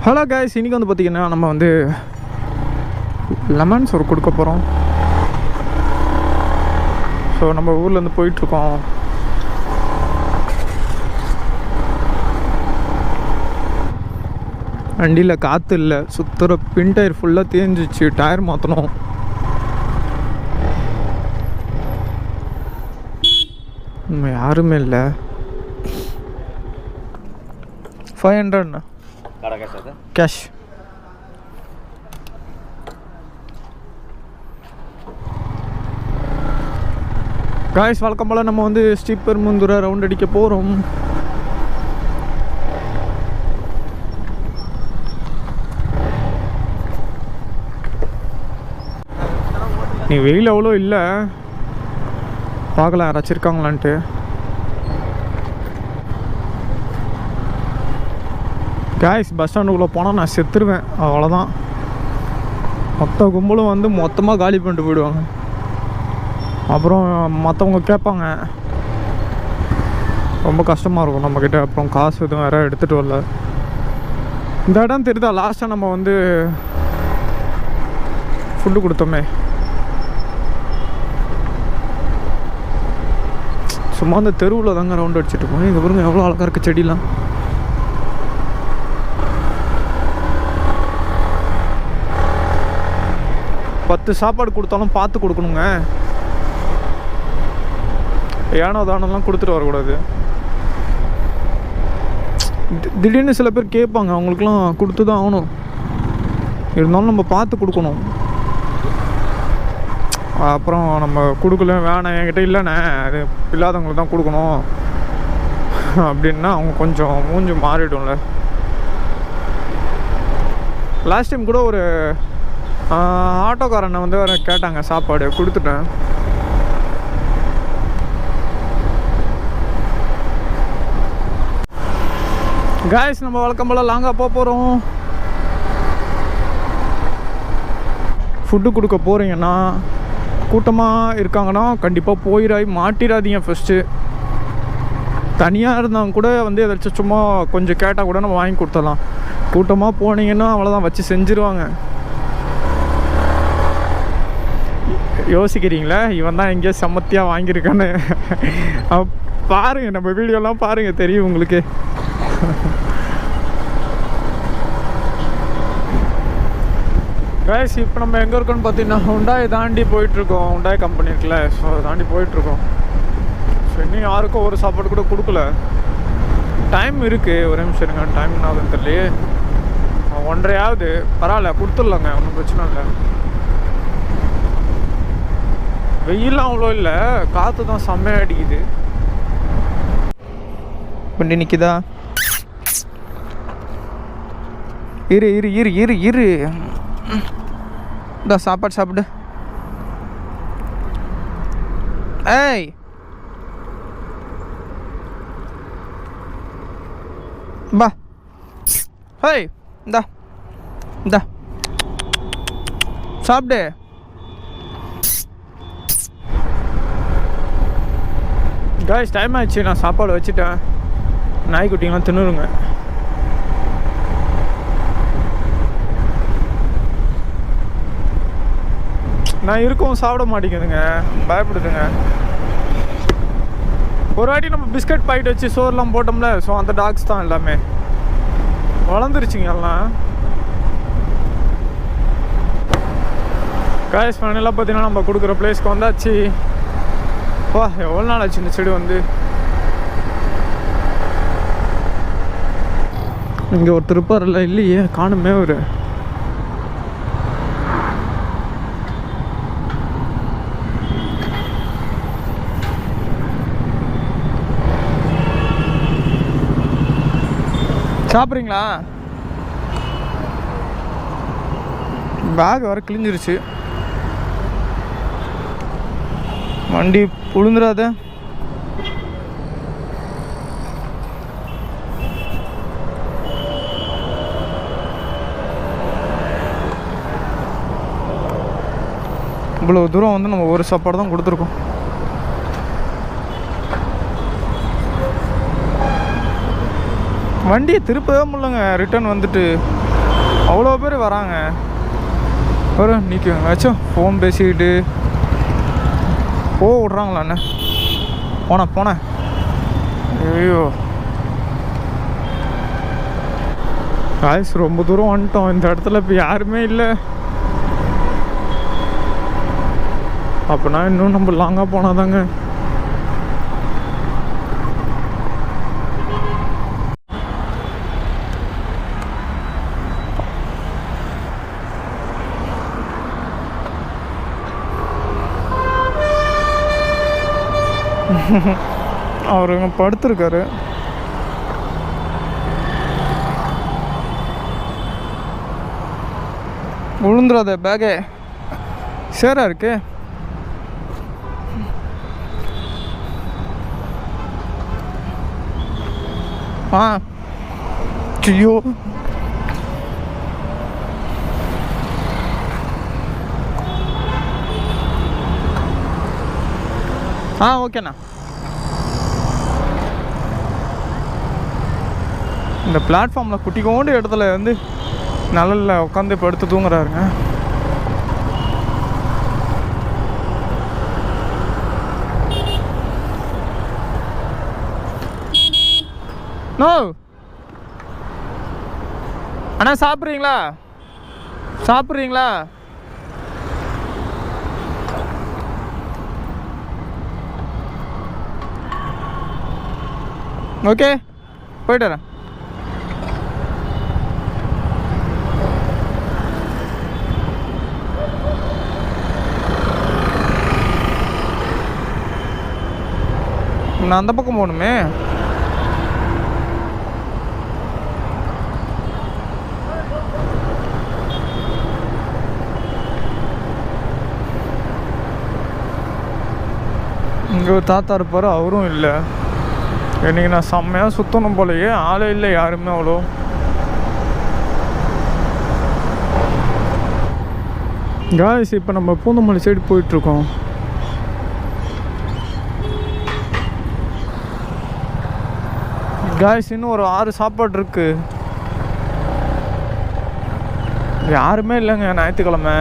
Hello guys, இன்றைக்கி வந்து பார்த்திங்கன்னா நம்ம வந்து லெமன் சோறு கொடுக்க போகிறோம். ஸோ நம்ம ஊர்லேருந்து போயிட்டுருக்கோம். வண்டியில் காற்று இல்லை, சுற்றுற பின் டயர் ஃபுல்லாக தேஞ்சிச்சு, டயர் மாற்றணும். யாருமே இல்லை. 500 கேஷ். காய்ஸ், வழக்கம் போல் நம்ம வந்து ஸ்ரீபெரும்புதூரை ரவுண்ட் அடிக்க போகிறோம். நீ வெயில் அவ்வளோ இல்லை, பார்க்கலாம் யாராச்சும் இருக்காங்களான்ட்டு. காய்ஸ், பஸ் ஸ்டாண்டுக்குள்ளே போனால் நான் செத்துருவேன், அவ்வளோதான். மொத்த கும்பலும் வந்து மொத்தமாக காலி பண்ணிட்டு போயிடுவாங்க. அப்புறம் மற்றவங்க கேட்பாங்க, ரொம்ப கஷ்டமாக இருக்கும் நம்மக்கிட்ட. அப்புறம் காசு எதுவும் வேறு எடுத்துகிட்டு வரல. இந்த இடம் தெரியுதா, லாஸ்ட்டாக நம்ம வந்து ஃபுட்டு கொடுத்தோமே, சும்மா அந்த தெருவில் தாங்க ரவுண்ட் அடிச்சுட்டு இருக்கோம். இங்கே பாருங்க எவ்வளோ அழகாக இருக்குது செடிலாம். பத்து சாப்பாடு கொடுத்தாலும் பார்த்து கொடுக்கணுங்க. ஏனோ தானெல்லாம் கொடுத்துட்டு வரக்கூடாது. திடீர்னு சில பேர் கேட்பாங்க, அவங்களுக்குலாம் கொடுத்து தான் ஆகணும். இருந்தாலும் நம்ம பார்த்து கொடுக்கணும். அப்புறம் நம்ம கொடுக்கல, வேணாம் என்கிட்ட இல்லைண்ணே, அது இல்லாதவங்களுக்கு தான் கொடுக்கணும் அப்படின்னா அவங்க கொஞ்சம் மூஞ்சி மாறிடும்ல. லாஸ்ட் டைம் கூட ஒரு ஆட்டோக்காரனை வந்து வேறு கேட்டாங்க, சாப்பாடு கொடுத்துட்டேன். காய்ஸ், நம்ம வழக்கம் போல் லாங்காக போக போகிறோம். ஃபுட்டு கொடுக்க போகிறீங்கன்னா, கூட்டமாக இருக்காங்கன்னா கண்டிப்பாக மாட்டிடாதீங்க. ஃபஸ்ட்டு தனியாக இருந்தாங்க கூட வந்து ஏதாச்சும் சும்மா கொஞ்சம் கேட்டால் கூட நம்ம வாங்கி கொடுத்துடலாம். கூட்டமாக போனீங்கன்னா அவ்வளோதான், வச்சு செஞ்சுருவாங்க. யோசிக்கிறீங்களா, இவன் தான் எங்கேயோ சமத்தியாக வாங்கியிருக்கான்னு? பாருங்கள், நம்ம வீடியோலாம் பாருங்கள், தெரியும் உங்களுக்கு. கைஸ், இப்போ நம்ம எங்கே இருக்கோன்னு பார்த்தீங்கன்னா, ஹுண்டாய் தாண்டி போயிட்டுருக்கோம். ஹுண்டாய் கம்பெனி இருக்குல்ல, ஸோ அதை தாண்டி போயிட்டுருக்கோம். ஸோ இன்னும் யாருக்கும் ஒரு சாப்பாடு கூட கொடுக்கல. டைம் இருக்குது, ஒரே நிமிஷம் இருங்க. டைம் என்ன ஆகுதுன்னு தெரியலையே. 1:30 ஆகுது. பரவாயில்ல, கொடுத்துடலாங்க, ஒன்றும் பிரச்சனை இல்லை. வெயிலாம் அவ்வளோ இல்லை, காற்று தான் செம்மையாக அடிக்குது. வண்டி நிற்கிதா? இரு இரு இரு இரு இரு இந்த சாப்பாடு சாப்பிடு. ஏய், பா. ஹேய், இந்தா இந்தா சாப்பிடு. காய்ஸ், டைம் ஆயிடுச்சு, நான் சாப்பாடு வச்சுட்டேன். நாய்க்குட்டிங்களாம் தின்னுருங்க. நான் இருக்கவும் சாப்பிட மாட்டேங்குதுங்க, பயப்படுதுங்க. ஒரு வாட்டி நம்ம பிஸ்கட் பாக்கெட் வச்சு சோறுலாம் போட்டோம்ல, ஸோ அந்த டாக்ஸ் தான் எல்லாமே வளர்ந்துருச்சுங்க எல்லாம். காய்ஸ், ஃபைனலாக பார்த்தீங்கன்னா நம்ம கொடுக்குற பிளேஸ்க்கு வந்தாச்சு. வா, எவ்வளோ நாள் ஆச்சு இந்த செடி வந்து. இங்கே ஒருத்தர் இருப்பார்ல, இல்லையே, காணுமே. ஒரு சாப்பிட்றீங்களா? பேக் வர கிழிஞ்சிருச்சு. வண்டி உளுந்துடாத. இவ்வளோ தூரம் வந்து நம்ம ஒரு சாப்பாடு தான் கொடுத்துருக்கோம். வண்டியை திருப்பவே முடியலங்க. ரிட்டர்ன் வந்துட்டு அவ்வளோ பேர் வராங்க. ஒரு நிற்குங்க ஆச்சும் ஃபோன் பேசிக்கிட்டு விட்றாங்களாண்ணே. போனேன். ஐயோ காய்ஸ், ரொம்ப தூரம் வந்துட்டோம். இந்த இடத்துல இப்போ யாருமே இல்லை. அப்போனா இன்னும் நம்ம லாங்காக போனாதாங்க. அவர் இங்கே படுத்துருக்காரு. விழுந்துடாத பேகே சேரா இருக்கு. ஐயோ ஓகேண்ணா. இந்த பிளாட்ஃபார்மில் குட்டிக்கோண்டு இடத்துல வந்து நல்ல உட்காந்து படுத்து தூங்குறாருங்க. நோ அண்ணா, சாப்பிட்றீங்களா? ஓகே, போயிட்டு வரேன். நான் அந்த பக்கம் போகணுமே. இங்கே ஒரு தாத்தா இருப்பார், அவரும் இல்லை. இன்றைக்கி நான் செம்மையாக சுற்றணும் போலையே, ஆளே இல்லை யாருமே அவ்வளோ. காய்ஸ், இப்போ நம்ம பூந்தமல்லி சைடு போயிட்டுருக்கோம். காய்ஸ், இன்னும் ஒரு 6 சாப்பாடு இருக்கு. யாருமே இல்லைங்க ஞாயிற்றுக்கிழமை.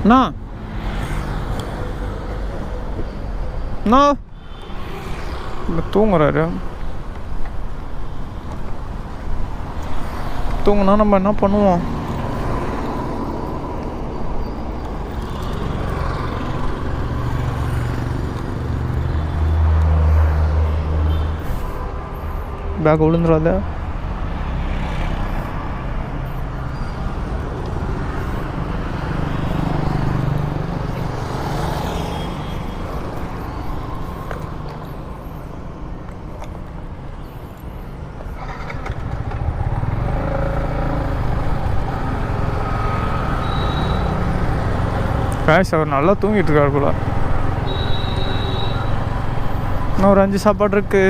அண்ணா தூங்குறாரு. தூங்குனா நம்ம என்ன பண்ணுவோம்? பேக் விழுந்துடாத. காய்ஸ், அவர் நல்லா தூங்கிட்டு இருக்காரு போல. இன்னும் ஒரு 5 சாப்பாடு இருக்கு.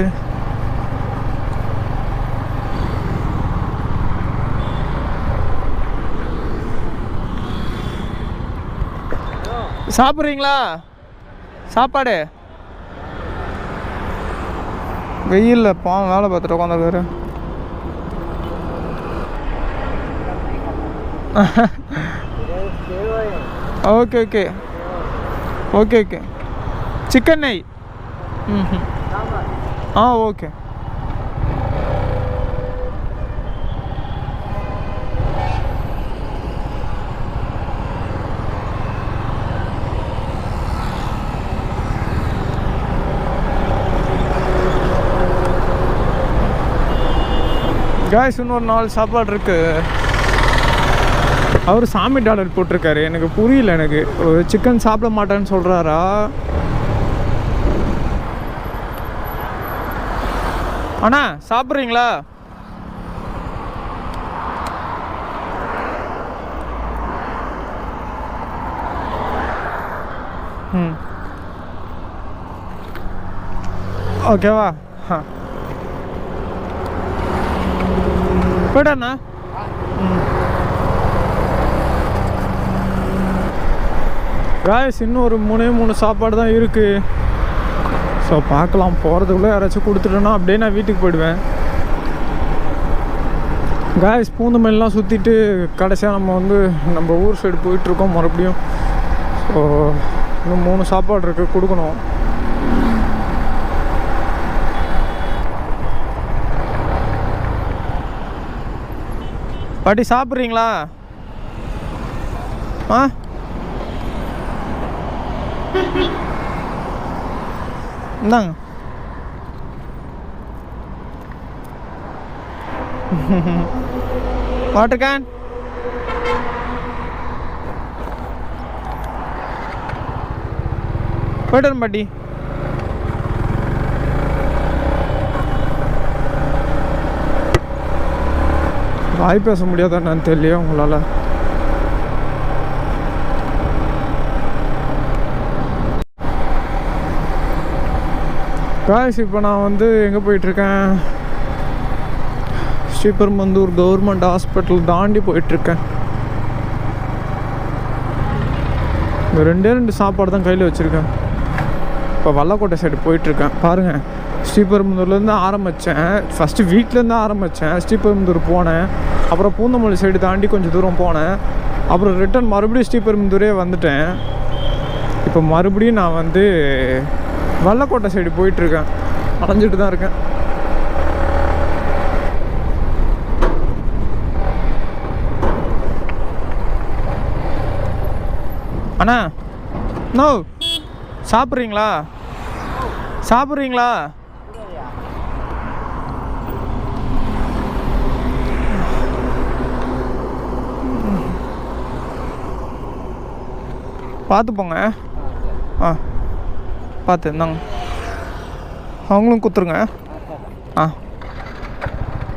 சாப்பிட்றீங்களா? சாப்பாடு வெயில்ல பாவம் வேலை பார்த்துட்டு உட்காந்துருக்காரு. Okay okay okay okay. Chicken நெய். ஓகே. காய்ஸ், இன்னொரு 4 சாப்பாடு இருக்கு. அவர் சாமி டாலர் போட்டிருக்காரு. எனக்கு புரியல. எனக்கு சிக்கன் சாப்பிட மாட்டேன்னு சொல்கிறாரா? அண்ணா, சாப்பிட்றீங்களா? ஓகேவா? போய்டாண்ணா. காய்ஸ், இன்னும் ஒரு 3 சாப்பாடு தான் இருக்குது. ஸோ ஸோ பார்க்கலாம், போகிறதுக்குள்ளே யாராச்சும் கொடுத்துட்டோன்னா அப்படியே நான் வீட்டுக்கு போயிடுவேன். காய்ஸ் பூந்தமல்லாம் சுற்றிட்டு கடைசியாக நம்ம வந்து நம்ம ஊர் சைடு போயிட்டுருக்கோம் மறுபடியும். ஸோ இன்னும் 3 சாப்பாடு இருக்குது, கொடுக்கணும். பாட்டி சாப்பிட்றீங்களா? ஆ இந்தாங்க. Water can. போய்ட்டு பாட்டி. வாய் பேச முடியாதா என்னன்னு தெரியலையா உங்களால்? காய்ஸ் இப்போ நான் வந்து எங்கே போயிட்டுருக்கேன்? ஸ்ரீபெரும்புதூர் கவர்மெண்ட் ஹாஸ்பிட்டல் தாண்டி போயிட்டுருக்கேன். இந்த 2 சாப்பாடு தான் கையில் வச்சுருக்கேன். இப்போ வல்லக்கோட்டை சைடு போயிட்டுருக்கேன். பாருங்கள், ஸ்ரீபெரும்புதூர்லேருந்து ஆரம்பித்தேன். ஃபஸ்ட்டு வீட்டிலேருந்து ஆரம்பித்தேன், ஸ்ரீபெரும்புதூர் போனேன், அப்புறம் பூந்தமல்லி சைடு தாண்டி கொஞ்சம் தூரம் போனேன், அப்புறம் ரிட்டன் மறுபடியும் ஸ்ரீபெரும்புதூரே வந்துட்டேன். இப்போ மறுபடியும் நான் வந்து வல்லக்கோட்டை சைடு போயிட்டுருக்கேன். அலைஞ்சிட்டு தான் இருக்கேன். அண்ணா, நோ சாப்பிட்றீங்களா? சாப்பிட்றீங்களா? பார்த்து போங்க. ஆ பார்த்து இந்தாங்க, அவங்களும் கொடுத்துருங்க. ஆ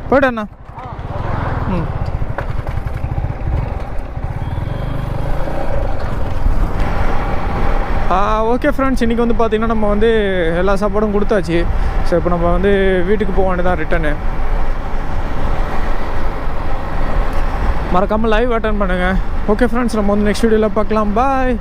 போய்ட்டு அண்ணா. ம் ஓகே ஃப்ரெண்ட்ஸ், இன்றைக்கி வந்து பார்த்திங்கன்னா நம்ம வந்து எல்லா சாப்பாடும் கொடுத்தாச்சு. ஸோ இப்போ நம்ம வந்து வீட்டுக்கு போக வேண்டியதான் ரிட்டனு. மறக்காமல் லைவ் அட்டன் பண்ணுங்கள். ஓகே ஃப்ரெண்ட்ஸ், நம்ம வந்து நெக்ஸ்ட் வீடியோவில் பார்க்கலாம். பாய்.